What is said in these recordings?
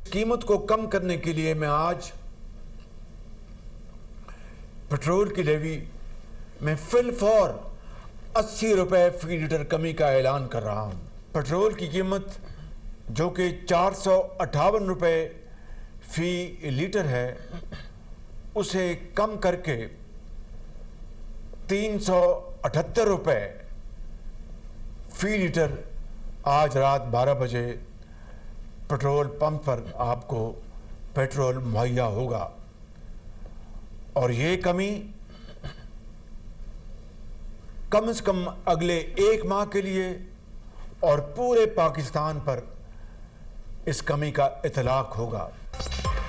कीमत को कम करने के लिए मैं आज पेट्रोल की लेवी में फिल फॉर 80 रुपये फी लीटर कमी का ऐलान कर रहा हूँ। पेट्रोल की कीमत जो कि 458 रुपये फी लीटर है उसे कम करके 378 रुपये फी लीटर आज रात 12 बजे पेट्रोल पंप पर आपको पेट्रोल मुहैया होगा। और ये कमी कम से कम अगले 1 माह के लिए और पूरे पाकिस्तान पर इस कमी का इतलाक होगा।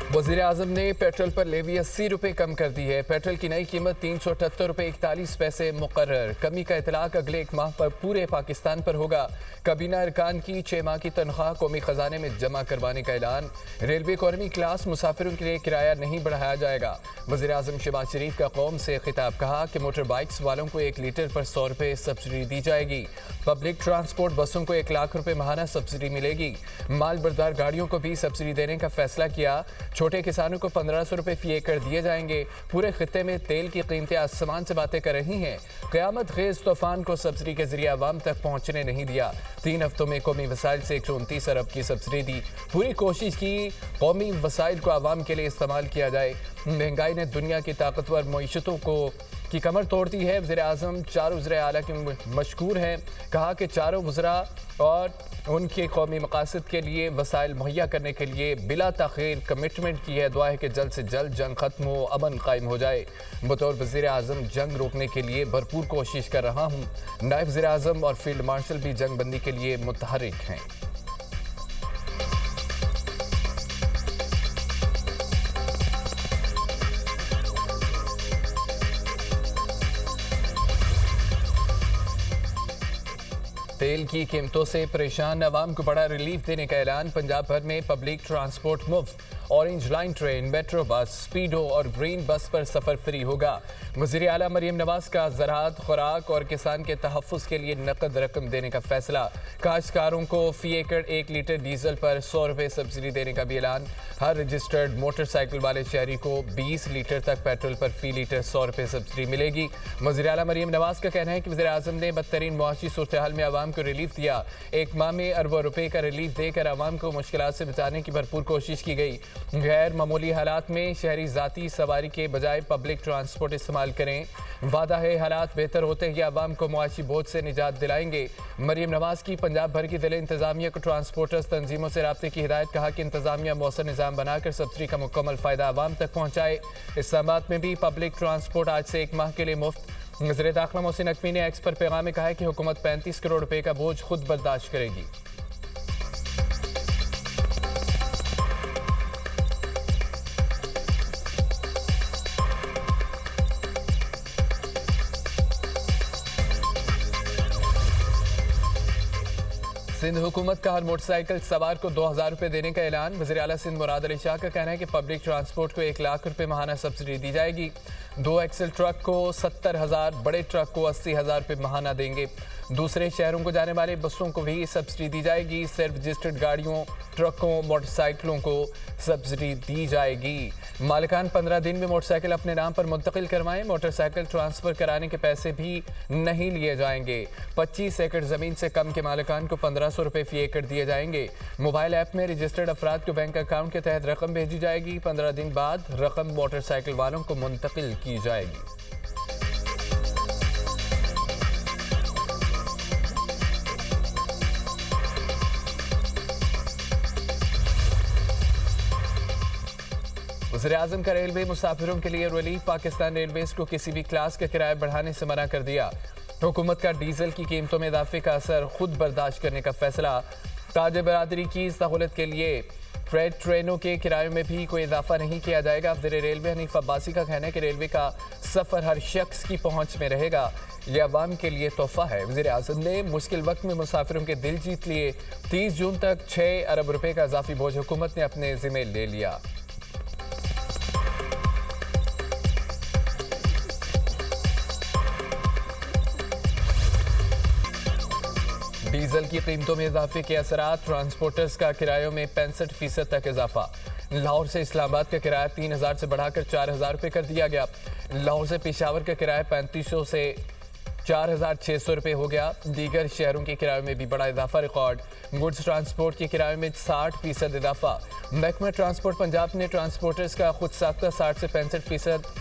वज़ीर आज़म ने पेट्रोल पर लेवी 80 रुपये कम कर दी है। पेट्रोल की नई कीमत 378 रुपये 41 पैसे मुकर्रर। कमी का इतलाक अगले 1 माह पर पूरे पाकिस्तान पर होगा। काबीना अरकान की 6 माह की तनख्वाह कौमी खजाने में जमा करवाने का ऐलान। रेलवे इकॉनमी क्लास मुसाफिरों के लिए किराया नहीं बढ़ाया जाएगा। वज़ीर आज़म शहबाज शरीफ का कौम से खिताब, कहा कि मोटर बाइक्स वालों को 1 लीटर पर 100 रुपये सब्सिडी दी जाएगी। पब्लिक ट्रांसपोर्ट बसों को 1 लाख रुपये माहाना सब्सिडी मिलेगी। माल बरदार गाड़ियों को भी सब्सिडी देने का फैसला किया। छोटे किसानों को 1500 रुपये फी एकड़ दिए जाएंगे। पूरे खित्ते में तेल की कीमतें आसमान से बातें कर रही हैं। क़यामत खेज तूफान को सब्सिडी के जरिए आवाम तक पहुंचने नहीं दिया। 3 हफ्तों में कौमी वसाइल से 129 अरब की सब्सिडी दी। पूरी कोशिश की कौमी वसाइल को आवाम के लिए इस्तेमाल किया जाए। महंगाई ने दुनिया की ताकतवर मईशतों की कमर तोड़ दी है। वज़ीर आज़म 4 वज़ीर आला के मशकूर हैं। कहा कि चारों वज़रा और उनके कौमी मकासद के लिए वसाइल मुहैया करने के लिए बिला ताख़ीर कमिटमेंट की है। दुआ है कि जल्द से जल्द जंग ख़त्म हो, अमन कायम हो जाए। बतौर वज़ीर आज़म जंग रोकने के लिए भरपूर कोशिश कर रहा हूँ। नायब वज़ीर आज़म और फील्ड मार्शल भी जंग बंदी के लिए मुतहर्रिक हैं। तेल की कीमतों से परेशान अवाम को बड़ा रिलीफ देने का ऐलान। पंजाब भर में पब्लिक ट्रांसपोर्ट मुफ्त। Orange line train, metro bus, Speedo और ग्रीन बस पर सफ़र फ्री होगा। वज़ीर आला मरियम नवाज का ज़राअत, खुराक और किसान के तहफ़्फ़ुज़ के लिए नकद रकम देने का फैसला। काश्तकारों को फी एकड़ 1 लीटर डीजल पर 100 रुपये सब्सिडी देने का भी ऐलान। हर रजिस्टर्ड मोटरसाइकिल वाले शहरी को 20 लीटर तक पेट्रोल पर फी लीटर 100 रुपये सब्सिडी मिलेगी। वज़ीर आला मरियम नवाज का कहना है कि वज़ीर आज़म ने बदतरीन मुआशी सूरत हाल में आवाम को रिलीफ दिया। 1 माह में अरबों रुपये का रिलीफ देकर आवाम को मुश्किलात से बचाने की भरपूर कोशिश की गई। गैर मामूली हालात में शहरी ज़ाती सवारी के बजाय पब्लिक ट्रांसपोर्ट इस्तेमाल करें। वादा है हालात बेहतर होते ही आवाम को मुआशी बोझ से निजात दिलाएंगे। मरियम नवाज की पंजाब भर की ज़िले इंतजामिया को ट्रांसपोर्टर्स तंजीमों से राब्ते की हिदायत। कहा कि इंतजामिया मौसर निज़ाम बनाकर सब्सिडी का मुकम्मल फ़ायदा आवाम तक पहुँचाए। इस्लामाबाद में भी पब्लिक ट्रांसपोर्ट आज से 1 माह के लिए मुफ्त। वज़ीर दाखिला मोहसिन नकवी ने एक्स पर पैगाम में कहा है कि हुकूमत 35 करोड़ रुपए का बोझ खुद बर्दाश्त करेगी। सिंध हुकूमत का हर मोटरसाइकिल सवार को 2000 रुपये देने का ऐलान। वज़ीर आला सिंध मुराद अली शाह का कहना है कि पब्लिक ट्रांसपोर्ट को 1 लाख रुपये माहाना सब्सिडी दी जाएगी। 2 एक्सल ट्रक को 70,000, बड़े ट्रक को 80,000 रुपये माहाना देंगे। दूसरे शहरों को जाने वाले बसों को भी सब्सिडी दी जाएगी। सिर्फ रजिस्टर्ड गाड़ियों, ट्रकों, मोटरसाइकिलों को सब्सिडी दी जाएगी। मालिकान 15 दिन में मोटरसाइकिल अपने नाम पर मुंतकिल करवाएं। मोटरसाइकिल ट्रांसफ़र कराने के पैसे भी नहीं लिए जाएंगे। 25 एकड़ ज़मीन से कम के मालिकान को 1500 रुपये फी एकड़ दिए जाएंगे। मोबाइल ऐप में रजिस्टर्ड अफराद को बैंक अकाउंट के तहत रकम भेजी जाएगी। 15 दिन बाद रकम मोटरसाइकिल वालों को मुंतकिल की जाएगी। वज़ीर-ए-आज़म का रेलवे मुसाफिरों के लिए रिलीफ। पाकिस्तान रेलवेज को किसी भी क्लास का किराया बढ़ाने से मना कर दिया। हुकूमत का डीजल की कीमतों में इजाफे का असर खुद बर्दाश्त करने का फैसला। ताज बरादरी की सहूलत के लिए फ्रेट ट्रेनों के किरायों में भी कोई इजाफा नहीं किया जाएगा। वज़ीर रेलवे हनीफ अब्बासी का कहना है कि रेलवे का सफ़र हर शख्स की पहुँच में रहेगा। यह अवाम के लिए तोहफा है। वज़ीर-ए-आज़म ने मुश्किल वक्त में मुसाफिरों के दिल जीत लिए। 30 जून तक 6 अरब रुपए का इजाफी बोझ हुकूमत ने अपने ज़िम्मे ले लिया। डीजल की कीमतों में इजाफे के असरात, ट्रांसपोर्टर्स का किरायों में 65% तक इजाफा। लाहौर से इस्लामाबाद का किराया 3000 से बढ़ाकर 4000 रुपये कर दिया गया। लाहौर से पेशावर का किराया 3500 से 4600 रुपये हो गया। दीगर शहरों के किरायों में भी बड़ा इजाफा रिकॉर्ड। गुड्स ट्रांसपोर्ट के किरायों में 60% इजाफा। महकमा ट्रांसपोर्ट पंजाब ने ट्रांसपोर्टर्स का खुद साख्ता 60 से 65%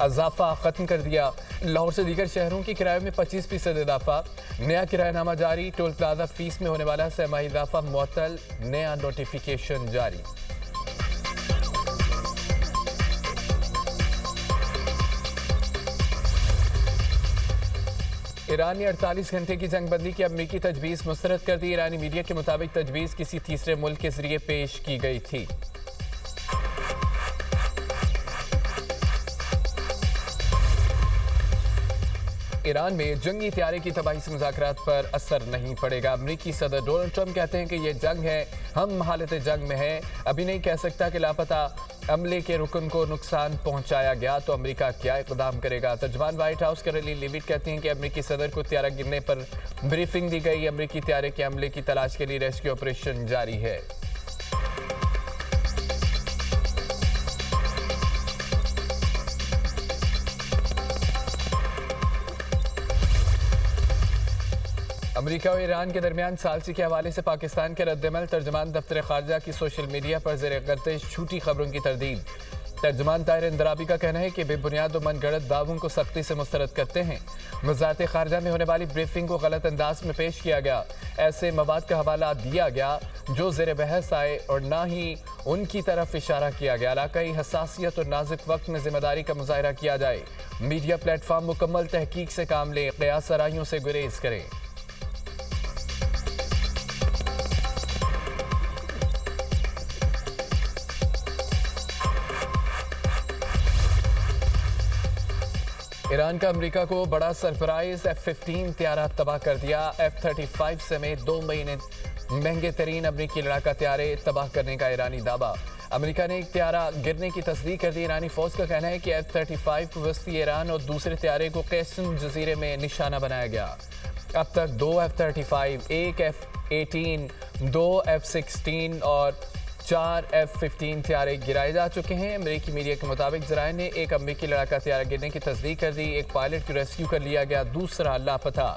इजाफा खत्म कर दिया। लाहौर से दीगर शहरों के किरायों में 25% इजाफा। नया किरायानामा जारी। टोल प्लाजा फीस में होने वाला सहमाही इजाफा मुअत्तल, नया नोटिफिकेशन जारी। ईरान ने 48 घंटे की जंगबंदी की अमरीकी तजवीज़ मुस्तरद कर दी। ईरानी मीडिया के मुताबिक तजवीज़ किसी तीसरे मुल्क के जरिए पेश की गई थी। ईरान में जंगी तैयारी की तबाही से मुज़ाकरात पर असर नहीं पड़ेगा। अमरीकी सदर डोनाल्ड ट्रंप कहते हैं कि ये जंग है, हम हालत जंग में हैं। अभी नहीं कह सकता कि लापता अमले के रुकन को नुकसान पहुंचाया गया तो अमेरिका क्या इक़दाम करेगा। तर्जुमान व्हाइट हाउस कैरोली लेविट कहती हैं कि अमरीकी सदर को त्यारा गिरने पर ब्रीफिंग दी गई। अमरीकी त्यारे के अमले की तलाश के लिए रेस्क्यू ऑपरेशन जारी है। अमेरिका और ईरान के दरमियान सालसी के हवाले से पाकिस्तान के रद्दमल। तर्जुमान दफ्तर खारजा की सोशल मीडिया पर ज़ेर गर्दिश झूठी खबरों की तरदीद। तर्जुमान ताहिर इंदराबी का कहना है कि बेबुनियाद और मनगढ़ंत दावों को सख्ती से मुस्तरद करते हैं। वज़ारत खारजा में होने वाली ब्रीफिंग को गलत अंदाज में पेश किया गया। ऐसे मवाद का हवाला दिया गया जो ज़ेर बहस आए और ना ही उनकी तरफ इशारा किया गया। इलाकाई हसासियत और नाजुक वक्त में जिम्मेदारी का मुजाहरा किया जाए। मीडिया प्लेटफॉर्म मुकम्मल तहकीक से काम लें, क़यास आराइयों से गुरेज करें। ईरान का अमेरिका को बड़ा सरप्राइज, F-15 त्यारा तबाह कर दिया। F-35 समेत 2 महीने महंगे तरीन अमरीकी लड़ाका त्यारे तबाह करने का ईरानी दावा। अमेरिका ने एक त्यारा गिरने की तस्दीक कर दी। ईरानी फौज का कहना है कि F-35 को वस्ती ईरान और दूसरे त्यारे को कैसन जजीरे में निशाना बनाया गया। अब तक 2 F-35, 1 F-18, 2 F-16 और 4 F-15 त्यारे गिराए जा चुके हैं। अमेरिकी मीडिया के मुताबिक ज़राए ने एक अमेरिकी लड़ाका त्यारा गिरने की तस्दीक कर दी। एक पायलट को रेस्क्यू कर लिया गया, दूसरा लापता।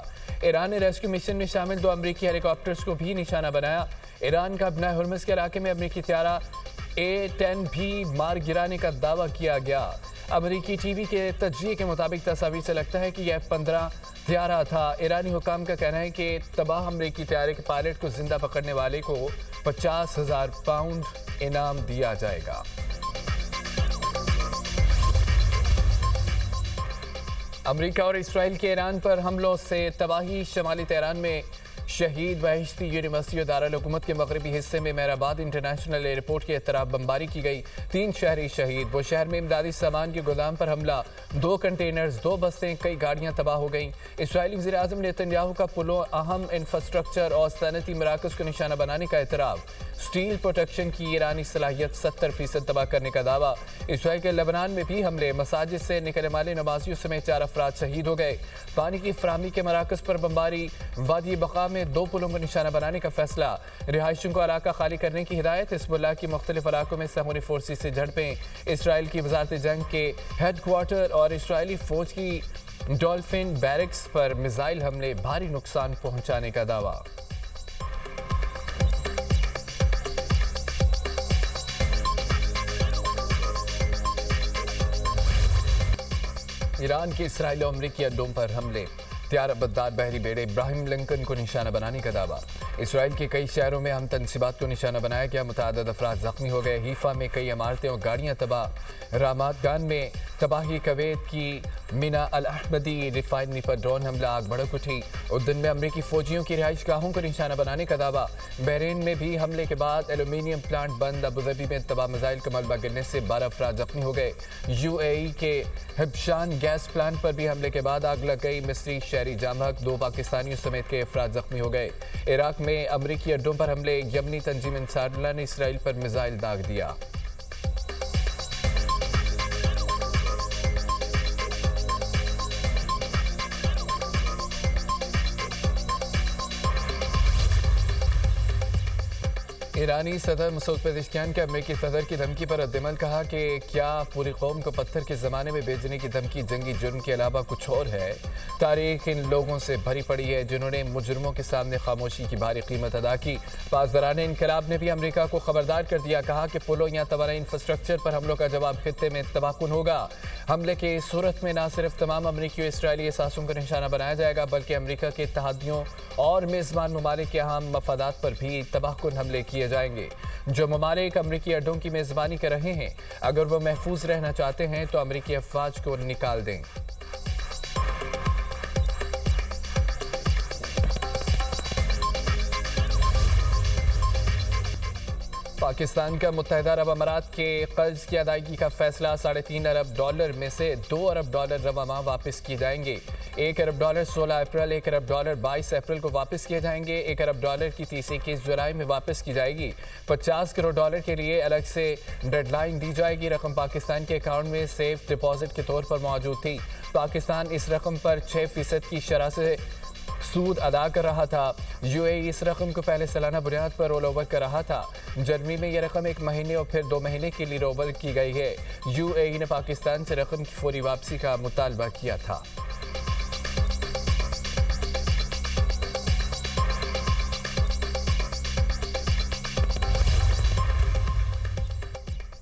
ईरान ने रेस्क्यू मिशन में शामिल 2 अमेरिकी हेलीकॉप्टर्स को भी निशाना बनाया। ईरान का बनाए हुर्मुज़ के इलाके में अमेरिकी त्यारा A-10 भी मार गिराने का दावा किया गया। अमेरिकी टीवी के तज्जिए के मुताबिक तस्वीर से लगता है कि यह F-15 त्यारा था। ईरानी हुकाम का कहना है कि तबाह अमेरिकी त्यारे के पायलट को जिंदा पकड़ने वाले को 50,000 पाउंड इनाम दिया जाएगा। अमेरिका और इसराइल के ईरान पर हमलों से तबाही। शमाली तेहरान में शहीद बहिश्ती यूनिवर्सिटी और दारुल हुकूमत के मगरबी हिस्से में मेहराबाद इंटरनेशनल एयरपोर्ट के तरफ बमबारी की गई। 3 शहरी शहीद। वो शहर में इमदादी सामान के गोदाम पर हमला, 2 कंटेनर्स, 2 बसें, कई गाड़ियां तबाह हो गईं। इसराइली वज़ीर आज़म नेतन्याहू का पुलों, अहम इंफ्रास्ट्रक्चर और सनती मराकज़ को निशाना बनाने का एतराफ़। स्टील प्रोटेक्शन की ईरानी सलाहियत 70% तबाह करने का दावा। इसराइल के लेबनान में भी हमले, मसाजिद से निकलने वाले नमाजियों समेत 4 अफराद शहीद हो गए। पानी की फराहमी के मराकज़ पर बमबारी। वादी बका में 2 पुलों को निशाना बनाने का फैसला। रिहायशियों को इलाका खाली करने की हिदायत। हिज़्बुल्लाह की मुख्तलिफ इलाकों में सामूनी फोर्सेस से झड़पें। इसराइल की वज़ारत जंग के हेडक्वार्टर और इसराइली फौज की डॉल्फिन बैरक्स पर मिसाइल हमले, भारी नुकसान पहुंचाने का दावा। ईरान के इसराइल और अमरीकी अड्डों पर हमले, त्यारबद्दार बहरी बेड़े इब्राहिम लिंकन को निशाना बनाने का दावा। इसराइल के कई शहरों में हम तनसीबात को निशाना बनाया गया, मुतअद्दिद अफराद जख्मी हो गए। हीफा में कई इमारतें और गाड़ियां तबाह। रामात गान में तबाही। कुवैत की मिना अल अहमदी रिफाइनरी पर ड्रोन हमला, आग भड़क उठी। उर्दन में अमरीकी फौजियों की रिहाइश गाहों को निशाना बनाने का दावा। बहरीन में भी हमले के बाद एल्यूमीनियम प्लांट बंद। अबूधाबी में तबाह मिसाइल का मलबा गिरने से 12 अफराद जख्मी हो गए। UAE के हिब्शान गैस प्लांट पर भी हमले के बाद आग लग गई। मिस्री शहरी जामहक, 2 पाकिस्तानियों समेत कई अफराद जख्मी हो गए। इराक में अमरीकी अड्डों पर हमले। यमनी तंजीम अंसारुल्लाह ने इसराइल पर मिसाइल दाग दिया। ईरानी सदर मसूद पेज़ेश्कियान के अमेरिकी सदर की धमकी पर रद्दमल कहा कि क्या पूरी कौम को पत्थर के ज़माने में भेजने की धमकी जंगी जुर्म के अलावा कुछ और है। तारीख इन लोगों से भरी पड़ी है जिन्होंने मुजरमों के सामने खामोशी की भारी कीमत अदा की। पासदारान इनकलाब ने भी अमेरिका को खबरदार कर दिया, कहा कि पुलों या तवानाई इंफ्रास्ट्रक्चर पर हमलों का जवाब खित्ते में तबाहकुन होगा। हमले की सूरत में न सिर्फ तमाम अमरीकी और इसराइली असासों का निशाना बनाया जाएगा बल्कि अमरीका के इत्तेहादियों और मेज़बान ममालिक के अहम मफादात पर भी तबाहकुन हमले किए जाएंगे। जो ममालिक अमरीकी अड्डों की मेज़बानी कर रहे हैं, अगर वो महफूज रहना चाहते हैं तो अमरीकी अफवाज को निकाल दें। पाकिस्तान का मुत्तहिदा अरब अमारात के कर्ज की अदायगी का फैसला $3.5 अरब में से $2 अरब रवा माह वापस किए जाएंगे। $1 अरब 16 अप्रैल, $1 अरब 22 अप्रैल को वापस किए जाएंगे। $1 अरब की तीसरी किस्त जुलाई में वापस की जाएगी। $50 करोड़ के लिए अलग से डेडलाइन दी जाएगी। रकम पाकिस्तान के अकाउंट में सेफ डिपॉजिट के तौर पर मौजूद थी। पाकिस्तान इस रकम पर 6% की शरह से सूद अदा कर रहा था। यूएई इस रकम को पहले सालाना बुनियाद पर रोल ओवर कर रहा था। जनवरी में यह रकम 1 महीने और फिर 2 महीने के लिए रोल ओवर की गई है। यूएई ने पाकिस्तान से रकम की फौरी वापसी का मुतालबा किया था।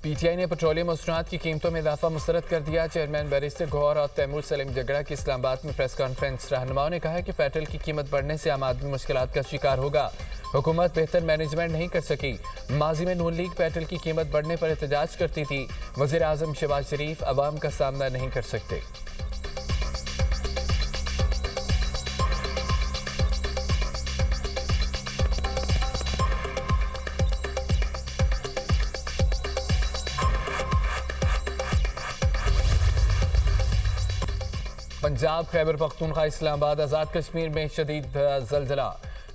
पीटीआई ने पेट्रोलियम मसनूआत की कीमतों में इजाफा मुस्तरद कर दिया। चेयरमैन बैरिस्टर गौहर और तैमूर सलीम जगड़ा की इस्लामाबाद में प्रेस कॉन्फ्रेंस। रहनुमाओं ने कहा कि पेट्रोल की कीमत बढ़ने से आम आदमी मुश्किलात का शिकार होगा। हुकूमत बेहतर मैनेजमेंट नहीं कर सकी। माजी में नून लीग पेट्रोल की कीमत बढ़ने पर एहतजाज करती थी। वज़ीर आज़म शहबाज शरीफ अवाम का सामना नहीं कर सकते। पंजाब, खैबर पख्तूनख्वा, इस्लामाबाद, आज़ाद कश्मीर में शदीद ज़लज़ला।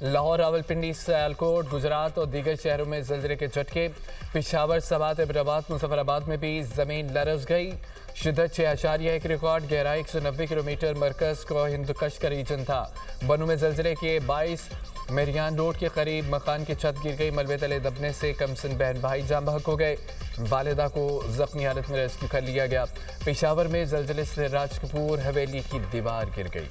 लाहौर, रावलपिंडी, सियालकोट, गुजरात और दीगर शहरों में ज़लज़ले के झटके। पेशावर, सवात, इब्राबाद, मुजफ्फराबाद में भी ज़मीन लरज़ गई। शिद्दत 6.1 रिकॉर्ड, गहराई 190 किलोमीटर। मरकज़ को हिंदुकश का रीजन था। बनू में ज़लज़ले के 22 मेरियान रोड के करीब मकान की छत गिर गई। मलबे तले दबने से कमसिन बहन भाई जाम बहक हो गए। वालिदा को जख्मी हालत में रेस्क्यू कर लिया गया। पेशावर में ज़लज़ले से राजकपूर हवेली की दीवार गिर गई।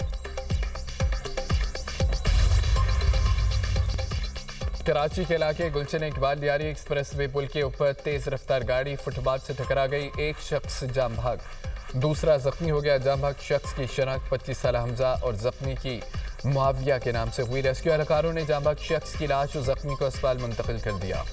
कराची के इलाके गुलशन इकबाल लियारी एक्सप्रेस वे पुल के ऊपर तेज रफ्तार गाड़ी फुटपाथ से टकरा गई। एक शख्स जाम भाग, दूसरा जख्मी हो गया। जाम भाग शख्स की शनाख्त 25 साल हमजा और जख्मी की मुआविया के नाम से हुई। रेस्क्यू एहलकारों ने जाम भाग शख्स की लाश और जख्मी को अस्पताल मुंतकिल कर दिया।